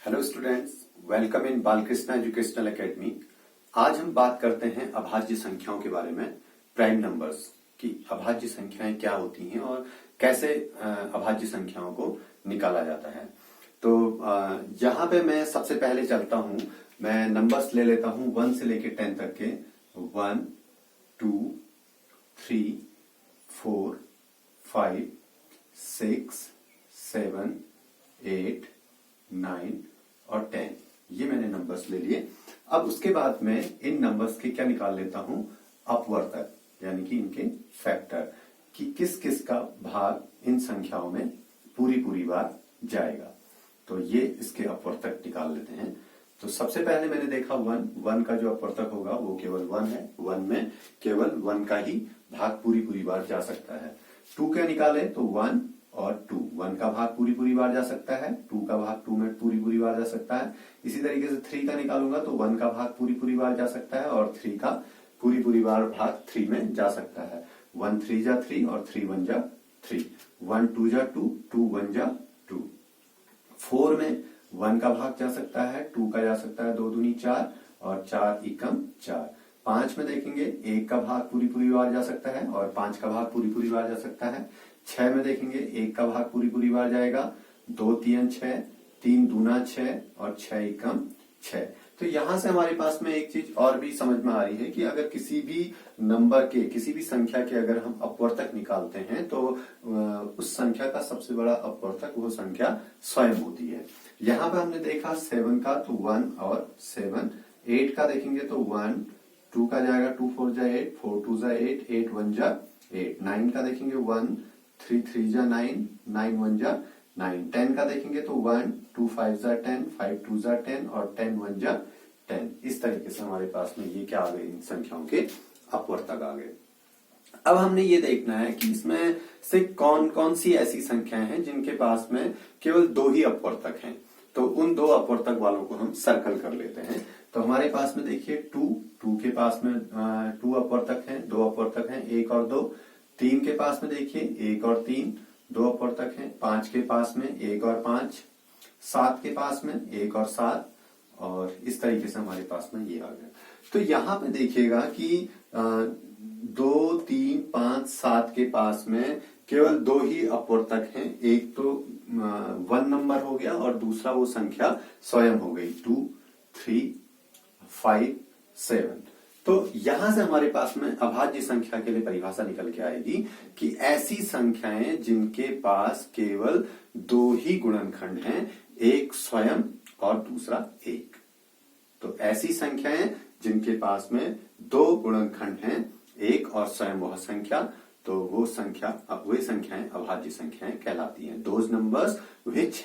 Hello students, welcome in Balkrishna educational academy. आज हम बात करते हैं अभाज्य संख्याओं के बारे में। प्राइम नंबर्स की अभाज्य संख्याएं क्या होती हैं और कैसे अभाज्य संख्याओं को निकाला जाता है। तो यहाँ पे मैं सबसे पहले चलता हूँ, मैं नंबर्स ले लेता हूँ 1 से लेके 10 तक के। 1, 2, 3, 4, 5, 6, 7, 8, 9 और 10, ये मैंने नंबर्स ले लिए। अब उसके बाद मैं इन नंबर्स के क्या निकाल लेता हूं, अपवर्तक, यानी कि इनके फैक्टर, कि किस किस का भाग इन संख्याओं में पूरी बार जाएगा। तो ये इसके अपवर्तक निकाल लेते हैं। तो सबसे पहले मैंने देखा 1 का जो अपवर्तक होगा वो केवल 1 है। 1 में केवल 1 का ही भाग पूरी बार जा सकता है। 2 क्या निकाले तो 1 और 2, 1 का भाग पूरी बार जा सकता है, 2 का भाग 2 में पूरी बार जा सकता है। इसी तरीके से 3 का निकालूंगा तो 1 का भाग पूरी बार जा सकता है और 3 का पूरी बार भाग 3 में जा सकता है। 1 3 जा 3 और 3 1 जा 3, 1 2 जा 2, 2 1 जा 2। 4 में 1 का भाग जा सकता है, 2 का जा सकता है 2 दूनी 4 और 4 एकम 4। 5 में देखेंगे 1 का भाग पूरी बार जा सकता है और 5 का भाग पूरी बार जा सकता है। 6 में देखेंगे 1 का भाग पूरी बार जाएगा, 2 3 6, 3 दूना 6 और 6 एकम 6। तो यहां से हमारे पास में एक चीज और भी समझ में आ रही है कि अगर किसी भी नंबर के, किसी भी संख्या के अगर हम अपवर्तक निकालते हैं तो उस संख्या का सबसे बड़ा अपवर्तक वो संख्या स्वयं होती है। यहाँ पे हमने देखा 7 का तो 1 और 7, 8 का देखेंगे तो 1, 2 का जाएगा 2 4 जा 8, 4 2 जा 8, 8 1 जा 8। 9 का देखेंगे 1, 3 3 जा 9, 9 1 जा 9। 10 का देखेंगे तो 1 2 5 जा 10, 5 2 जा 10 और 10 1 जा 10। इस तरीके से हमारे पास में ये क्या आ गए, इन संख्याओं के अपवर्तक आ गए। अब हमने ये देखना है कि इसमें से कौन कौन सी ऐसी संख्याएं हैं जिनके पास में केवल 2 ही अपवर्तक हैं। तो उन 2 अपवर्तक वालों को हम सर्कल कर लेते हैं। तो हमारे पास में देखिए 2 के पास में 2 अपवर्तक हैं, 2 अपवर्तक हैं 1 और 2। 3 के पास में देखिए 1 और 3, 2 अपवर्तक हैं। 5 के पास में 1 और 5, 7 के पास में 1 और 7 और इस तरीके से हमारे पास में ये आ गया। तो यहाँ पे देखिएगा कि 2 3 5 7 के पास में केवल 2 ही अपवर्तक हैं। एक तो 1 नंबर हो गया और दूसरा वो संख्या स्वयं हो गई 2 3 5 7। तो यहां से हमारे पास में अभाज्य संख्या के लिए परिभाषा निकल के आएगी कि ऐसी संख्याएं जिनके पास केवल 2 ही गुणनखंड हैं, एक स्वयं और दूसरा एक। तो ऐसी संख्याएं जिनके पास में 2 गुणनखंड हैं, एक और स्वयं वह संख्या, तो वो संख्याएं अभाज्य संख्याएं कहलाती हैं। Those numbers which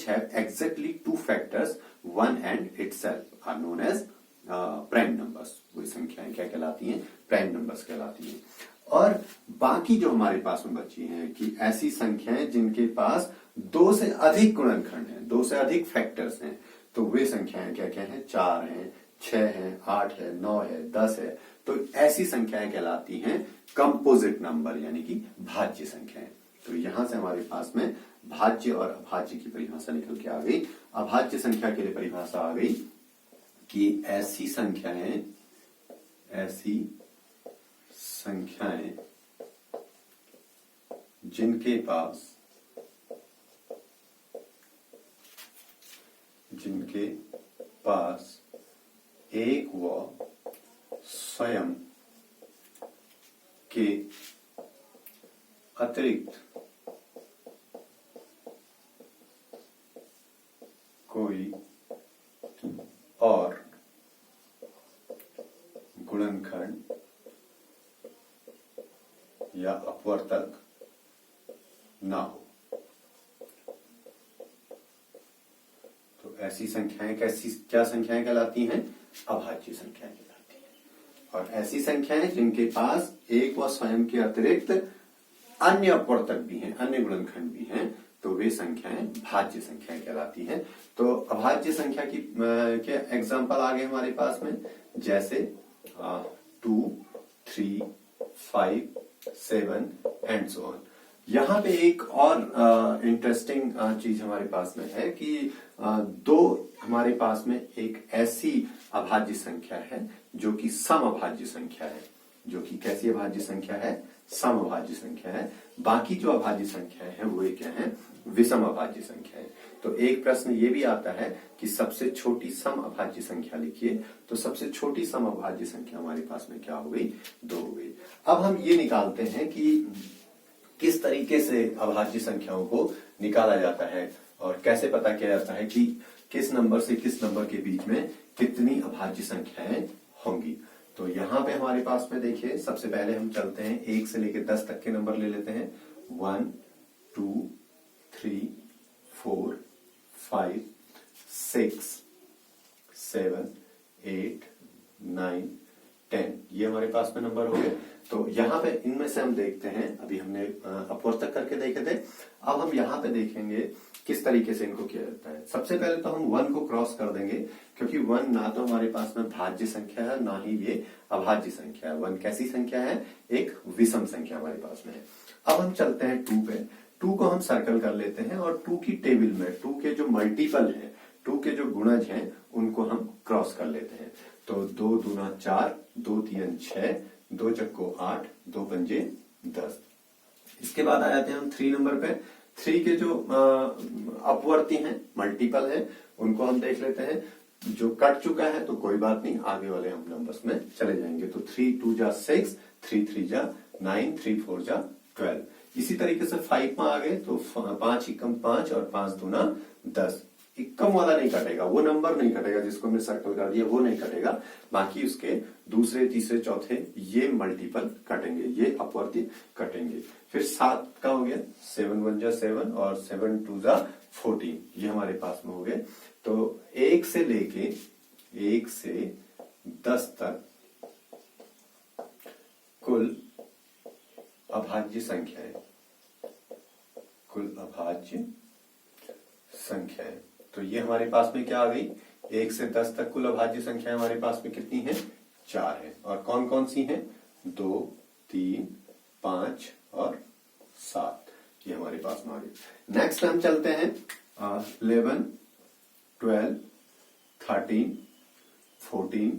have exactly 2 factors, 1 and itself are known as prime numbers. वही संख्याएं क्या कहलाती हैं, प्राइम नंबर्स कहलाती हैं। और बाकी जो हमारे पास में बची हैं कि ऐसी संख्याएं जिनके पास 2 से अधिक गुणनखंड हैं, 2 से अधिक फैक्टर्स हैं, तो वे संख्याएं क्या क्या हैं, 4 हैं, 6 हैं, 8 है, 9 है, 10 है। तो ऐसी संख्याएं कहलाती हैं कंपोजिट नंबर, यानी कि भाज्य संख्याएं। तो यहां से हमारे पास में भाज्य और अभाज्य की परिभाषा निकल के आ गई। अभाज्य संख्या के लिए परिभाषा आ गई कि ऐसी संख्याएं जिनके पास एक व स्वयं के अतिरिक्त कोई और गुणनखंड या अपवर्तक ना हो। तो ऐसी संख्याएं क्या संख्याएं कहलाती हैं, अभाज्य संख्याएं कहलाती हैं। और ऐसी संख्याएं जिनके पास एक व स्वयं के अतिरिक्त अन्य अपवर्तक भी हैं, अन्य गुणनखंड भी हैं, तो वे संख्याएं भाज्य संख्याएं कहलाती हैं। तो अभाज्य संख्या की के एग्जाम्पल आ गए हमारे पास में, जैसे 2 3 5 7 एंड सो ऑन। यहाँ पे एक और इंटरेस्टिंग चीज हमारे पास में है कि दो हमारे पास में एक ऐसी अभाज्य संख्या है जो कि सम अभाज्य संख्या है, जो कि कैसी अभाज्य संख्या है, सम अभाज्य संख्या है। बाकी जो अभाज्य संख्या है वो क्या है, विषम अभाज्य संख्या है। तो एक प्रश्न ये भी आता है कि सबसे छोटी सम अभाज्य संख्या लिखिए, तो सबसे छोटी सम अभाज्य संख्या हमारे पास में क्या हो गई, 2 हो गई। अब हम ये निकालते हैं कि किस तरीके से अभाज्य संख्याओं को निकाला जाता है और कैसे पता किया जाता है कि किस नंबर से किस नंबर के बीच में कितनी अभाज्य संख्याएं होंगी। तो यहाँ पे हमारे पास में देखिए, सबसे पहले हम चलते हैं 1 से लेकर 10 तक के नंबर ले लेते हैं। 1 2 3 4 5 6 7 8 9 10, ये हमारे पास में नंबर हो गए। तो यहाँ पे इनमें से हम देखते हैं, अभी हमने अपवर्ड तक करके देखे थे, अब हम यहाँ पे देखेंगे किस तरीके से इनको किया जाता है। सबसे पहले तो हम 1 को क्रॉस कर देंगे, क्योंकि 1 ना तो हमारे पास में भाज्य संख्या है, ना ही ये अभाज्य संख्या है। 1 कैसी संख्या है, एक विषम संख्या हमारे पास में है। अब हम चलते हैं 2 पे। 2 को हम सर्कल कर लेते हैं और 2 की टेबल में 2 के जो मल्टीपल है, 2 के जो गुणज हैं, उनको हम क्रॉस कर लेते हैं। तो 2 दूना 4, 2 तीन 6, 2 चक्को 8, 2 पंजे 10। इसके बाद आ जाते हैं हम 3 नंबर पे। 3 के जो अपवर्ती हैं, मल्टीपल है, उनको हम देख लेते हैं। जो कट चुका है तो कोई बात नहीं, आगे वाले हम नंबर्स में चले जाएंगे। तो 3 2 जा 6, 3 3 जा 9, 3 4 जा 12। इसी तरीके से 5 में आ गए तो 5 एकम 5 और 5 दूना 10। इक्कम वाला नहीं कटेगा, वो नंबर नहीं कटेगा जिसको हमने सर्कल कर दिया, वो नहीं कटेगा। बाकी उसके दूसरे तीसरे चौथे ये मल्टीपल कटेंगे, ये अपवर्ती कटेंगे। फिर 7 का हो गया, 7 1 जा 7 और 7 2 जा 14, ये हमारे पास में हो गए। तो 1 से लेके 1 से 10 तक कुल अभाज्य संख्या है, कुल अभाज्य संख्या है। तो ये हमारे पास में क्या आ गई, 1 से 10 तक कुल अभाज्य संख्या हमारे पास में कितनी है, 4 है। और कौन कौन सी हैं, 2 3 5 और 7, ये हमारे पास में आ गई। नेक्स्ट हम चलते हैं 11 12 13 14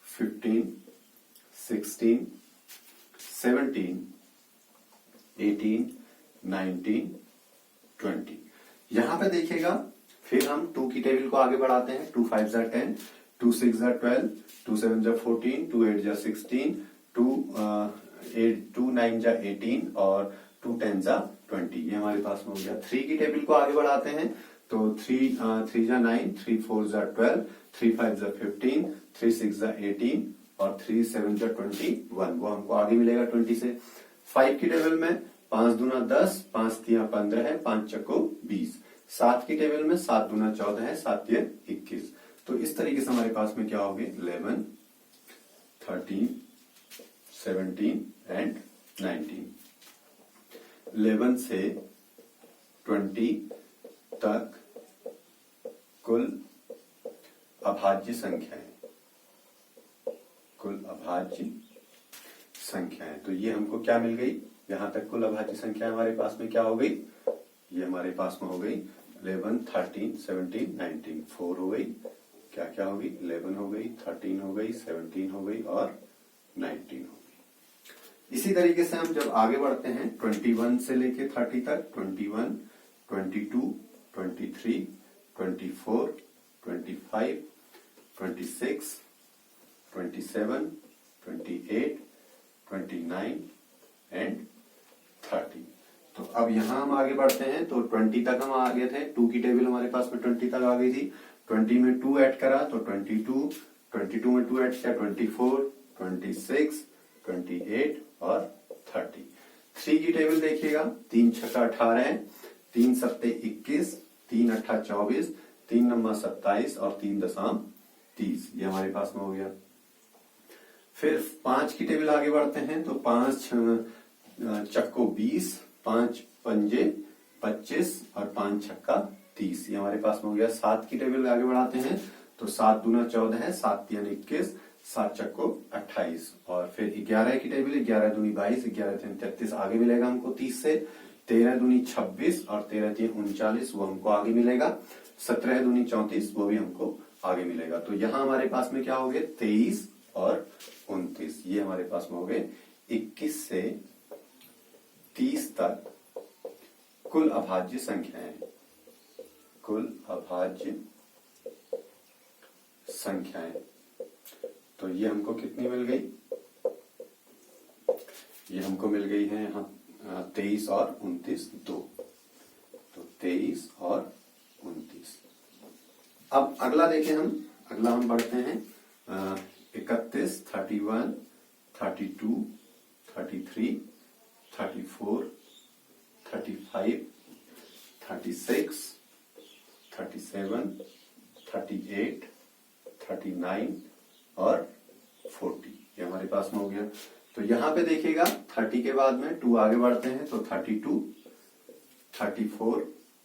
15 16 17 18 19 20। यहां पे देखिएगा, फिर हम 2 की टेबल को आगे बढ़ाते हैं। 2 5 जा 10, 2 6 जा 12, 2 7 जा 14, 2 8 जा 16, 2 9 जा 18 और 2 10 जा 20, ये हमारे पास में हो गया। 3 की टेबल को आगे बढ़ाते हैं तो 3 जा 9, 3 4 जा 12, 3 5 जा 15, 3 6 जा 18 और 3 7 जा 21, वो हमको आगे मिलेगा 20 से। 5 की टेबल में 5 दूना 10, 5 तिया 15 है, 5 चक्को 20। 7 की टेबल में 7 दूना 14 है, 7 तिया 21। तो इस तरीके से हमारे पास में क्या होगी, 11 13 17 एंड 19। 11 से 20 तक कुल अभाज्य संख्या है, कुल अभाज्य संख्या है। तो ये हमको क्या मिल गई, यहां तक कुल अभाज्य संख्या हमारे पास में क्या हो गई, ये हमारे पास में हो गई 11 13 17 19, 4 हो गई, क्या क्या होगी, 11 हो गई, 13 हो गई, 17 हो गई और 19 हो गई। इसी तरीके से हम जब आगे बढ़ते हैं 21 से लेके 30 तक, 21 22 23 24 25 26 27 28 29 एंड 30। तो अब यहां हम आगे बढ़ते हैं तो 20 तक हम आ गए थे। 2 की टेबल हमारे पास में 20 तक आ गई थी। 20 में 2 ऐड करा तो 22, 22 में 2 ऐड किया 24, 26 28 और 30। 3 की टेबल देखिएगा, 3 छक्का 18 है, 3 सत्ते 21, 3 अट्ठा 24, 3 नंबर 27 और 3 दशम 30, ये हमारे पास में हो गया। फिर 5 की टेबल आगे बढ़ते हैं तो 5 चक्को 20, 5 पंजे 25 और 5 छक्का 30, ये हमारे पास में हो गया। 7 की टेबल आगे बढ़ाते हैं तो 7 दूना 14 है, 7 तीन 21, 7 चक्को 28 और फिर 11 की टेबल 11 दूनी 22, 11 तीन 33, आगे मिलेगा हमको 30 से। 13 दूनी 26 और 13 3 39, वो हमको आगे मिलेगा। 17 दूनी 34, वो भी हमको आगे मिलेगा। तो यहाँ हमारे पास में क्या हो गए 23 और 29, ये हमारे पास में हो गए 21 से 30 तक कुल अभाज्य संख्याएं। कुल अभाज्य संख्याएं, तो ये हमको कितनी मिल गई, ये हमको मिल गई है यहाँ 23 और 29 दो, तो 23 और 29। अब अगला देखें अगला हम बढ़ते हैं 31, 31, 32, 33, 34, 35, 36, 37, 38, 39 और 40, ये हमारे पास में हो गया। तो यहाँ पे देखिएगा 30 के बाद में 2 आगे बढ़ते हैं, तो 32, 34,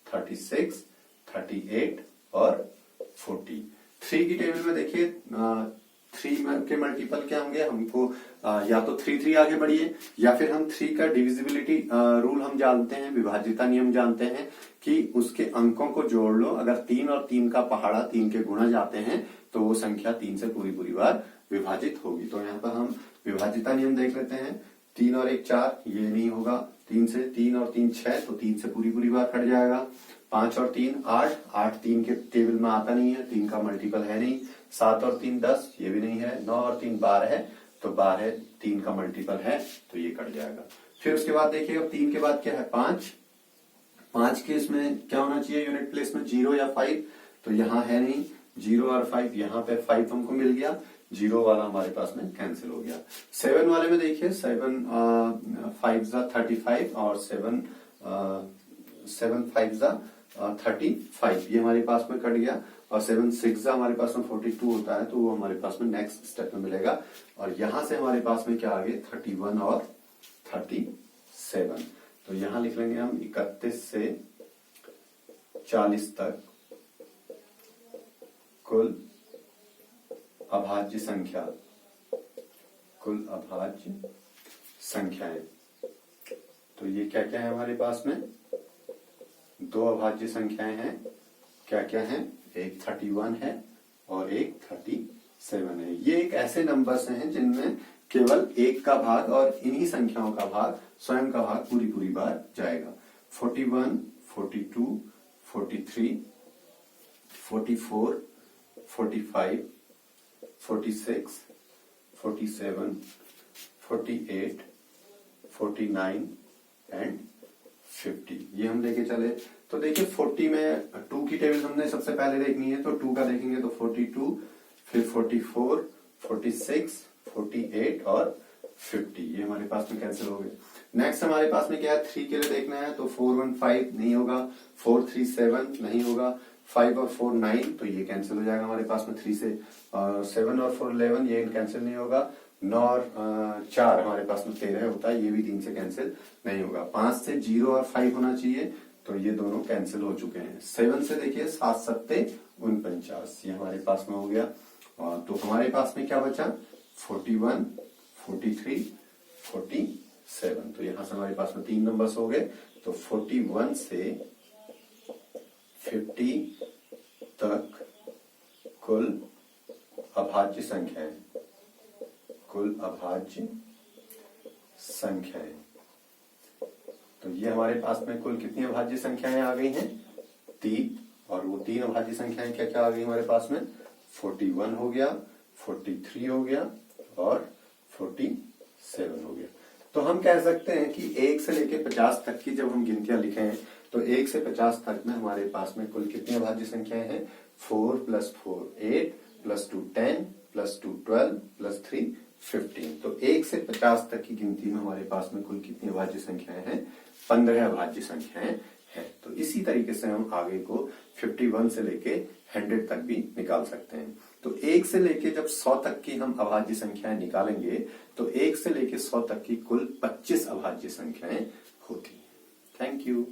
36, 38 और 40। 3 की टेबल में देखिए 3 के मल्टीपल क्या होंगे हमको, या तो 3 आगे बढ़िए, या फिर हम 3 का डिविजिबिलिटी रूल हम जानते हैं, विभाज्यता नियम जानते हैं कि उसके अंकों को जोड़ लो, अगर 3 और 3 का पहाड़ा 3 के गुणा जाते हैं तो वो संख्या 3 से पूरी बार विभाजित होगी। तो यहाँ पर हम विभाज्यता नियम देख लेते हैं। 3 और 1 4, ये नहीं होगा। 3 और 3 6, तो 3 से पूरी बार कट जाएगा। 5 और 3 8, 8 3 के टेबल में आता नहीं है, 3 का मल्टीपल है नहीं। 7 और 3 10, ये भी नहीं है। 9 और 3 12 है, तो 12 3 का मल्टीपल है, तो ये कट जाएगा। फिर उसके बाद देखिए अब 3 के बाद क्या है 5। 5 के इसमें क्या होना चाहिए यूनिट प्लेस में 0 या 5, तो यहाँ है नहीं 0 और 5, यहाँ पे 5 हमको मिल गया, 0 वाला हमारे पास में कैंसिल हो गया। 7 वाले में देखिए 7 5 35 और 7 5 35, ये हमारे पास में कट गया। और 7 6 हमारे पास में 42 होता है, तो वो हमारे पास में नेक्स्ट स्टेप में मिलेगा। और यहां से हमारे पास में क्या आ गए 31 और 37, तो यहां लिख लेंगे हम 31 से 40 तक कुल अभाज्य संख्या, कुल अभाज्य संख्याएं। तो ये क्या क्या है हमारे पास में, 2 अभाज्य संख्याएं हैं। क्या क्या है, एक 31 है और एक 37 है। ये एक ऐसे नंबर्स हैं जिनमें केवल 1 का भाग और इन्हीं संख्याओं का भाग, स्वयं का भाग पूरी बार जाएगा। 41, 42, 43, 44, 45, 46, 47, 48, 49 एंड 50, ये हम लेके चले। तो देखिए 40 में 2 की टेबल हमने सबसे पहले देखनी है, तो 2 का देखेंगे तो 42, फिर 44, 46, 48 और 50, ये हमारे पास में कैंसिल हो गए। नेक्स्ट हमारे पास में क्या है 3 के लिए देखना है, तो 4 1 5 नहीं होगा, 4 3 7 नहीं होगा, 5 और 4 9, तो ये कैंसिल हो जाएगा हमारे पास में 3 से। 7 और 4 11, ये कैंसिल नहीं होगा। 9 और 4 हमारे पास में 13 होता है, ये भी 3 से कैंसिल नहीं होगा। 5 से 0 और 5 होना चाहिए, तो ये दोनों कैंसिल हो चुके हैं। 7 से देखिए 7 7 49, ये हमारे पास में हो गया। तो हमारे पास में क्या बचा 41, 43, 47, तो यहां से हमारे पास में 3 नंबर्स हो गए। तो 41 से 50 तक कुल अभाज्य संख्याएं, कुल अभाज्य संख्याएं। तो ये हमारे पास में कुल कितनी अभाज्य संख्याएं आ गई हैं 3, और वो 3 अभाज्य संख्याएं क्या क्या आ गई हमारे पास में 41 हो गया, 43 हो गया और 47 हो गया। तो हम कह सकते हैं कि 1 से लेके 50 तक की जब हम गिनतियां लिखें, तो 1 से 50 तक में हमारे पास में कुल कितनी अभाज्य संख्याएं हैं 4 + 4 8 + 2 10 + 2 12 + 3 15। तो 1 से 50 तक की गिनती में हमारे पास में कुल कितनी अभाज्य संख्याएं हैं 15 अभाज्य संख्याएं हैं। तो इसी तरीके से हम आगे को 51 से लेके 100 तक भी निकाल सकते हैं। तो 1 से लेके जब 100 तक की हम अभाज्य संख्याएं निकालेंगे, तो 1 से लेके 100 तक की कुल 25 अभाज्य संख्याएं होती हैं। Thank you.